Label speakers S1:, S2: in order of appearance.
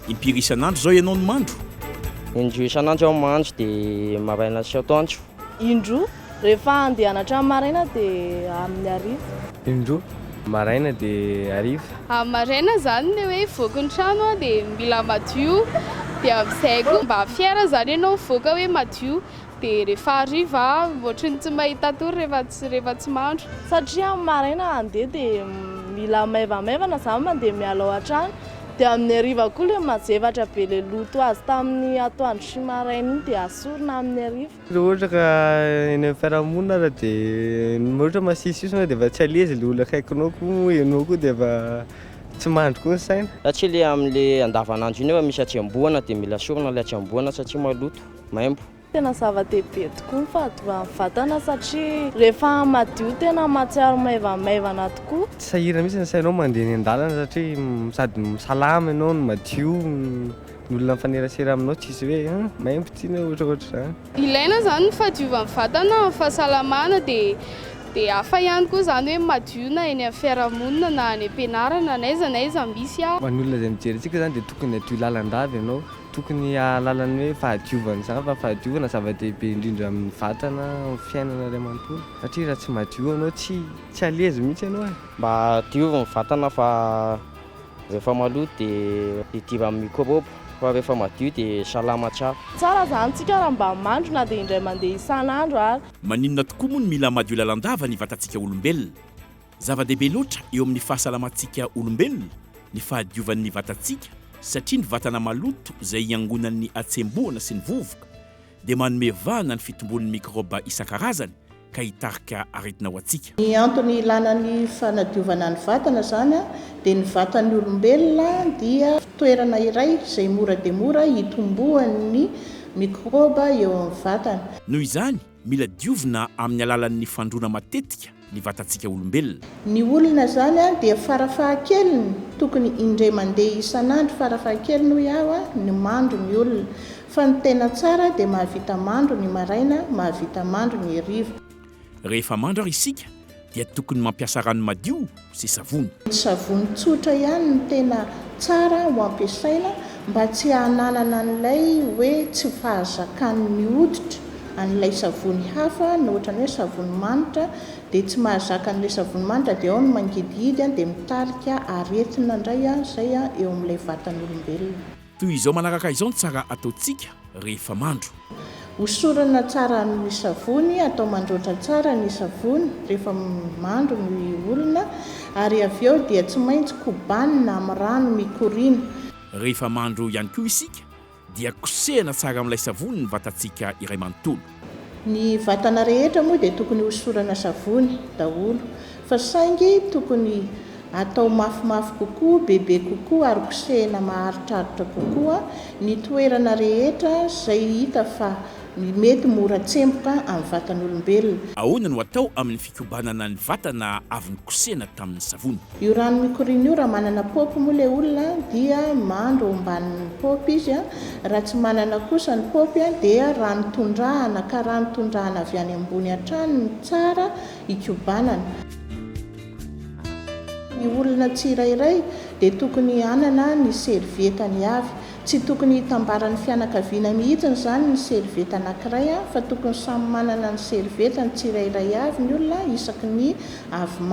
S1: impiry isan'andro zao ianao no mandro.
S2: Indroa isan'andro aho mandro dia maraina sy atoandro.
S3: Indroa rehefa andeha hanatra maraina dia amin'ny ariva.
S4: Indroa maraina dia ariva.
S5: Maraina zany le hoe voky ny trano dia mila madio dia amin'izay koa mba fiera zany ianao voaka hoe madio dia rehefa ariva ohatry ny tsy mahita tory rehefa tsy mandro.
S3: Satria maraina andeha dia mila maivamaivana zany mandeha miala ao an-trano dia amin'ny ariva koa le mazevatra be le loto azy tamin'ny atoandro sy maraina iny dia asorina amin'ny ariva.
S4: Raha ohatra ka eny amin'ny fiarahamonina raha dia ohatra masisisona dia efa tsy alezy le olona akaikinao koa ianao koa dia efa tsy mandro koa ny saina.
S2: Satria le amin'le andavanandro iny efa misy atsiamboana dia mila sorina le atsiamboana satria maloto, maimbo.
S3: Tena zava-dehibe tokoa ny fahadiovan'ny vatana satria rehefa madio tena mahatsiaro maivamaivana tokoa.
S4: Tsy sahirana mihitsy ny sainao mandeha eny an-dalana satria sady salama ianao no madio, ny olona mifanerasera aminao tsisy hoe maimbo tiana ohatraohatra izany.
S5: Ilaina zany ny fahadiovan'ny vatana amin'ny fahasalamana dia hafa ihany koa zany hoe madio na eny amin'ny fiarahamonina na any am-pianarana n'aiza misy aho.
S4: Ho an'ny olona izay mijery antsika zany dia tokony hadio lalandava ianao, tokony halalany hoe fahadiovana izany fa fahadiovana zava-dehibe indrindra amin'ny vatana, amin'ny fiainana iray manontolo satria raha tsy madio ianao tsy alezy mihitsy ianao e.
S2: Mba diovy ny vatana fa rehefa maloto dia hidiva amin'ny mikraoba fa rehefa madio dia salama tsara.
S3: Tsara zany tsika raha mba mandro na dia indray mandeha isan'andro ary.
S1: Maninona tokoa moa no mila madio lalandava ny vatantsika olombelona. Zava-dehibe loatra eo amin'ny fahasalamantsika olombelona ny fahadiovan'ny vatantsika satria ny vatana maloto izay iangonan'ny atsemboana sy ny vovoka dia manome vahana ny fitombon'ny mikraoba isan-karazany ka hitarika aretina ho antsika.
S6: Ny antony ilana ny fanadiovana ny vatana zany dia ny vatan'ny olombelona dia toerana iray izay mora dia mora hitombohan'ny mikraoba eo amin'ny vatana.
S1: Noho izany mila diovina amin'ny alalan'ny fandroana matetika ny vatantsika olombelona.
S6: Ny olona zany dia farafahakeliny tokony indray mandeha isan'andro farafahakeliny ho iaho ny mandro ny olona fa ny tena tsara dia mahavita mandro ny maraina, mahavita mandro ny hariva.
S1: Rehefa mandro ary isika dia tokony mampiasa rano madio sy savony.
S6: Savony tsotra ihany no tena tsara ho ampiasaina mba tsy hananana an'ilay hoe tsy fahazakan'ny hoditra an'ilay savony hafa no ohatrany hoe savony manitra dia tsy mahazaka an'ilay savony manitra dia ao no mangidihidy dia mitarika aretina indray izay eo amin'ilay vatan'olombelona.
S1: Toy izao manaraka izao ny tsara ataontsika rehefa mandro.
S6: Hosorana tsara ny savony, atao mandroatra tsara ny savony rehefa mandro ny olona ary avy eo dia tsy maintsy kobanina amin'ny rano mikoriana.
S1: Rehefa mandro ihany koa isika dia kosehana tsara amin'ilay savony ny vatantsika iray manontolo.
S6: Ny vatana rehetra moa dia tokony hosorana savony daholo fa saingy tokony atao mafimafy kokoa, bebe kokoa ary kosehana maharitraritra kokoa ny toerana rehetra izay hita fa mety mora tsemboka amin'ny vatan'olombelona.
S1: Ahoana no atao amin'ny fikobanana ny vatana avy nikosehana tamin'ny savony?
S6: Io rano mikoriana io raha manana paopy moa ilay olona dia mandro eo ambanin'ny paopy izy raha tsy manana kosa ny paopy dia rano tondrahana ka rano tondrahana avy any ambony hatrany ny tsara hikobanana. Ny olona tsirairay dia tokony hanana ny servietany avy. Tsy tokony hitambarany fianakaviana mihitsy zany ny servieta anankiray fa tokony samy manana ny servietany tsirairay avy ny olona isaky ny avy